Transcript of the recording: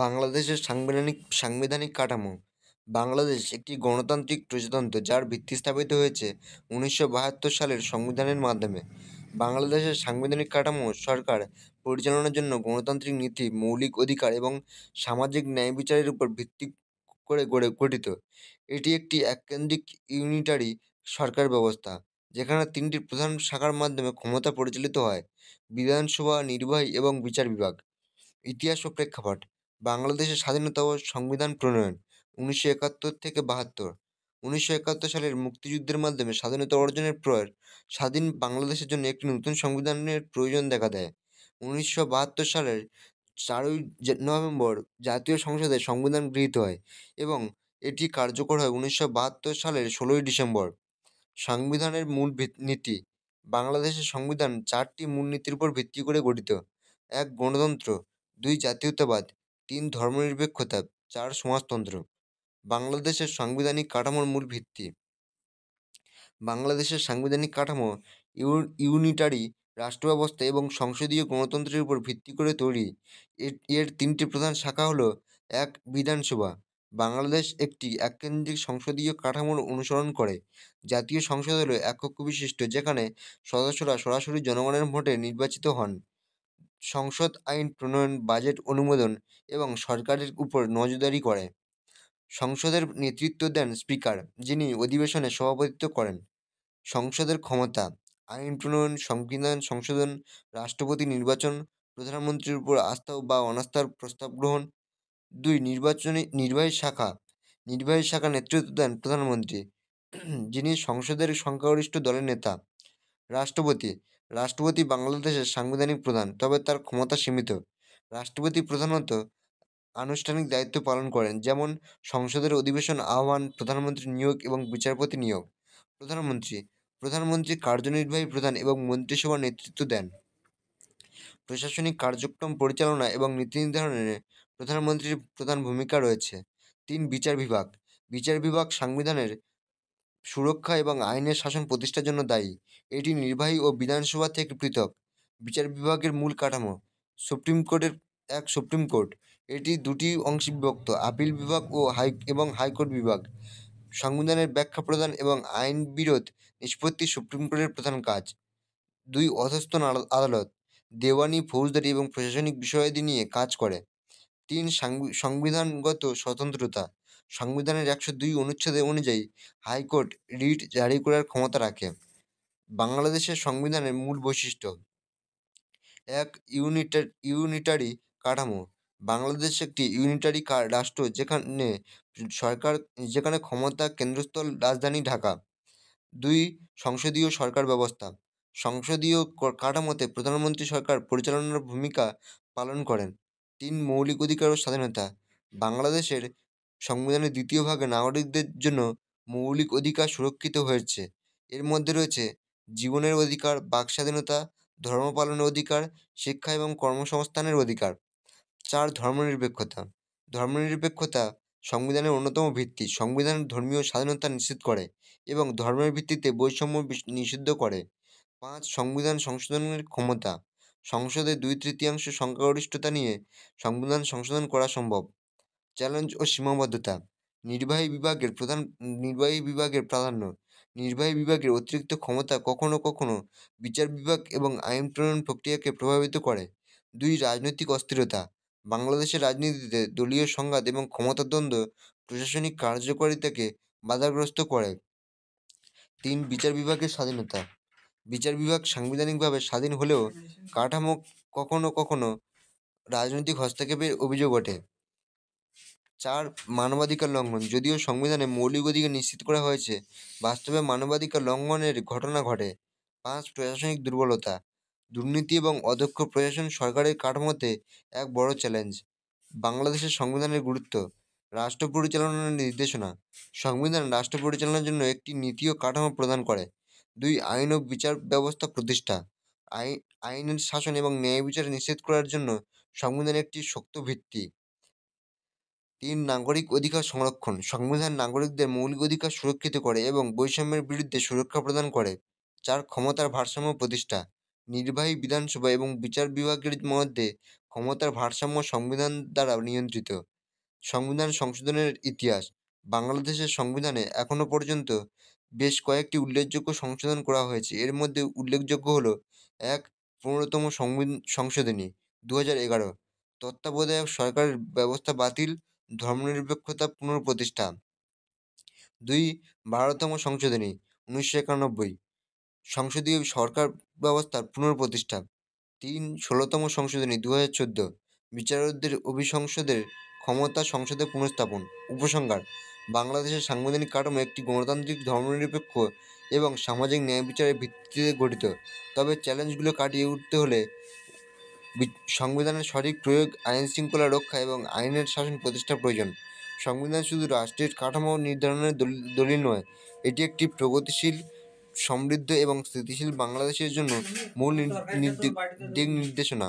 বাংলাদেশের সাংবিধানিক কাঠামো। বাংলাদেশ একটি গণতান্ত্রিক প্রজাতন্ত্র যার ভিত্তি স্থাপিত হয়েছে 1972 সালের সংবিধানের মাধ্যমে। বাংলাদেশের সাংবিধানিক কাঠামো সরকার পরিচালনার জন্য গণতান্ত্রিক নীতি, মৌলিক অধিকার এবং সামাজিক ন্যায় বিচারের উপর ভিত্তি করে গঠিত। এটি একটি এককেন্দ্রিক ইউনিটারি সরকার ব্যবস্থা, যেখানে তিনটি প্রধান শাখার মাধ্যমে ক্ষমতা পরিচালিত হয়: বিধানসভা, নির্বাহী এবং বিচার বিভাগ। ইতিহাস ও প্রেক্ষাপট। বাংলাদেশের স্বাধীনতা ও সংবিধান প্রণয়ন 1971 থেকে 72। 1971 সালের মুক্তিযুদ্ধের মাধ্যমে স্বাধীনতা অর্জনের পর স্বাধীন বাংলাদেশের জন্য একটি নতুন সংবিধানের প্রয়োজন দেখা দেয়। 1972 সালের 4ই নভেম্বর জাতীয় সংসদে সংবিধান গৃহীত হয় এবং এটি কার্যকর হয় 1972 সালের 16ই ডিসেম্বর। সংবিধানের মূল নীতি। বাংলাদেশের সংবিধান 4টি মূলনীতির উপর ভিত্তি করে গঠিত: 1. গণতন্ত্র, 2. জাতীয়তাবাদ, 3. ধর্মনিরপেক্ষতা, 4. সমাজতন্ত্র। বাংলাদেশের সাংবিধানিক কাঠামোর মূল ভিত্তি। বাংলাদেশের সাংবিধানিক কাঠামো ইউনিটারি রাষ্ট্র ব্যবস্থা এবং সংসদীয় গণতন্ত্রের উপর ভিত্তি করে তৈরি। এর তিনটি প্রধান শাখা হলো: 1. বিধানসভা। বাংলাদেশ একটি এককেন্দ্রিক সংসদীয় কাঠামোর অনুসরণ করে। জাতীয় সংসদ হলো একক বিশিষ্ট, যেখানে সদস্যরা সরাসরি জনগণের ভোটে নির্বাচিত হন। সংসদ আইন প্রণয়ন, বাজেট অনুমোদন এবং সরকারের উপর নজরদারি করে। সংসদের নেতৃত্ব দেন স্পিকার, যিনি অধিবেশনে সভাপতিত্ব করেন। সংসদের ক্ষমতা: আইন প্রণয়ন, সংবিধান সংশোধন, রাষ্ট্রপতি নির্বাচন, প্রধানমন্ত্রীর উপর আস্থা বা অনাস্থার প্রস্তাব গ্রহণ। 2. নির্বাহী শাখা। নির্বাহী শাখা নেতৃত্ব দেন প্রধানমন্ত্রী, যিনি সংসদের সংখ্যাগরিষ্ঠ দলের নেতা। রাষ্ট্রপতি। রাষ্ট্রপতি বাংলাদেশের সাংবিধানিক প্রধান, তবে তার ক্ষমতা সীমিত। রাষ্ট্রপতি প্রধানত আনুষ্ঠানিক দায়িত্ব পালন করেন, যেমন সংসদের অধিবেশন আহ্বান, প্রধানমন্ত্রী নিয়োগ এবং বিচারপতি নিয়োগ। প্রধানমন্ত্রী। প্রধানমন্ত্রী কার্যনির্বাহী প্রধান এবং মন্ত্রিসভার নেতৃত্ব দেন। প্রশাসনিক কার্যক্রম পরিচালনা এবং নীতি নির্ধারণে প্রধানমন্ত্রীর প্রধান ভূমিকা রয়েছে। 3. বিচার বিভাগ। বিচার বিভাগ সংবিধানের সুরক্ষা এবং আইনের শাসন প্রতিষ্ঠার জন্য দায়ী। এটি নির্বাহী ও বিধানসভা থেকে পৃথক। বিচার বিভাগের মূল কাঠামো। Supreme court. এটি দুটি অংশে বিভক্ত: আপিল বিভাগ ও হাইকোর্ট বিভাগ। সংবিধানের ব্যাখ্যা প্রদান এবং আইন বিরোধ নিষ্পত্তি সুপ্রিম কোর্টের প্রধান কাজ। 2. অধস্তন আদালত। দেওয়ানি, ফৌজদারি এবং প্রশাসনিক বিষয়াদি নিয়ে কাজ করে। 3. সংবিধানগত স্বতন্ত্রতা। সংবিধানের 102 অনুচ্ছেদ অনুযায়ী হাইকোর্ট রিট জারি করার ক্ষমতা রাখে। বাংলাদেশের সংবিধানের মূল বৈশিষ্ট্য: 1. ইউনিটারি কাঠামো। বাংলাদেশ একটি ইউনিটারি রাষ্ট্র, যেখানে ক্ষমতা কেন্দ্রস্থল রাজধানী ঢাকা। 2. সংসদীয় সরকার ব্যবস্থা। সংসদীয় কাঠামোতে প্রধানমন্ত্রী সরকার পরিচালনার ভূমিকা পালন করেন। 3. মৌলিক অধিকার ও স্বাধীনতা। বাংলাদেশের সংবিধানের দ্বিতীয় ভাগে নাগরিকদের জন্য মৌলিক অধিকার সুরক্ষিত হয়েছে। এর মধ্যে রয়েছে জীবনের অধিকার, বাক স্বাধীনতা, ধর্ম পালনের অধিকার, শিক্ষা এবং কর্মসংস্থানের অধিকার। 4. ধর্মনিরপেক্ষতা। ধর্মনিরপেক্ষতা সংবিধানের অন্যতম ভিত্তি। সংবিধান ধর্মীয় স্বাধীনতা নিশ্চিত করে এবং ধর্মের ভিত্তিতে বৈষম্য নিষিদ্ধ করে। 5. সংবিধান সংশোধনের ক্ষমতা। সংসদে 2/3 সংখ্যাগরিষ্ঠতা নিয়ে সংবিধান সংশোধন করা সম্ভব। চ্যালেঞ্জ ও সীমাবদ্ধতা। নির্বাহী বিভাগের প্রাধান্য। নির্বাহী বিভাগের অতিরিক্ত ক্ষমতা কখনো কখনো বিচার বিভাগ এবং আইন প্রণয়ন প্রক্রিয়াকে প্রভাবিত করে। 2. রাজনৈতিক অস্থিরতা। বাংলাদেশের রাজনীতিতে দলীয় সংঘাত এবং ক্ষমতাদ্বন্দ্ব প্রশাসনিক কার্যকারিতাকে বাধাগ্রস্ত করে। 3. বিচার বিভাগের স্বাধীনতা। বিচার বিভাগ সাংবিধানিকভাবে স্বাধীন হলেও কাঠামো কখনো কখনো রাজনৈতিক হস্তক্ষেপের অভিযোগ ওঠে। 4. মানবাধিকার লঙ্ঘন। যদিও সংবিধানে মৌলিক অধিকার নিশ্চিত করা হয়েছে, বাস্তবে মানবাধিকার লঙ্ঘনের ঘটনা ঘটে। 5. প্রশাসনিক দুর্বলতা। দুর্নীতি এবং অদক্ষ প্রশাসন সরকারের কাঠামোতে এক বড় চ্যালেঞ্জ। বাংলাদেশের সংবিধানের গুরুত্ব। রাষ্ট্র পরিচালনার নির্দেশনা। সংবিধান রাষ্ট্র পরিচালনার জন্য একটি নীতি ও কাঠামো প্রদান করে। 2. আইন ও বিচার ব্যবস্থা প্রতিষ্ঠা। আইনের শাসন এবং ন্যায় বিচার নিশ্চিত করার জন্য সংবিধান একটি শক্ত ভিত্তি। 3. নাগরিক অধিকার সংরক্ষণ। সংবিধান নাগরিকদের মৌলিক অধিকার সুরক্ষিত করে এবং বৈষম্যের বিরুদ্ধে সুরক্ষা প্রদান করে। 4. ক্ষমতার ভারসাম্য প্রতিষ্ঠা। নির্বাহী, বিধানসভা এবং বিচার বিভাগের মধ্যে ক্ষমতার ভারসাম্য সংবিধান দ্বারা নিয়ন্ত্রিত। সংবিধান সংশোধনের ইতিহাস: বাংলাদেশের সংবিধানে এখনো পর্যন্ত বেশ কয়েকটি উল্লেখযোগ্য সংশোধন করা হয়েছে। এর মধ্যে উল্লেখযোগ্য হলো: ১. ১৫তম সংশোধনী ২০১১, তত্ত্বাবধায়ক সরকারের ব্যবস্থা বাতিল, ধর্মনিরপেক্ষতা পুনঃপ্রতিষ্ঠা। ২. ১২তম সংশোধনী ১৯৯১, সংসদীয় সরকার ব্যবস্থার পুনঃপ্রতিষ্ঠা। ৩. ১৬তম সংশোধনী ২০১৪, বিচারকদের অভিসংসদের ক্ষমতা সংসদে পুনঃস্থাপন। উপসংহার: বাংলাদেশের সাংবিধানিক কাঠামো একটি গণতান্ত্রিক, ধর্মনিরপেক্ষ এবং সামাজিক ন্যায় বিচারের ভিত্তিতে গঠিত। তবে চ্যালেঞ্জগুলো কাটিয়ে উঠতে হলে সংবিধানের সঠিক প্রয়োগ, আইনশৃঙ্খলা রক্ষা এবং আইনের শাসন প্রতিষ্ঠা প্রয়োজন। সংবিধান শুধু রাষ্ট্রের কাঠামো নির্ধারণের দলিল নয়, এটি একটি প্রগতিশীল, সমৃদ্ধ এবং স্থিতিশীল বাংলাদেশের জন্য মূল দিক নির্দেশনা।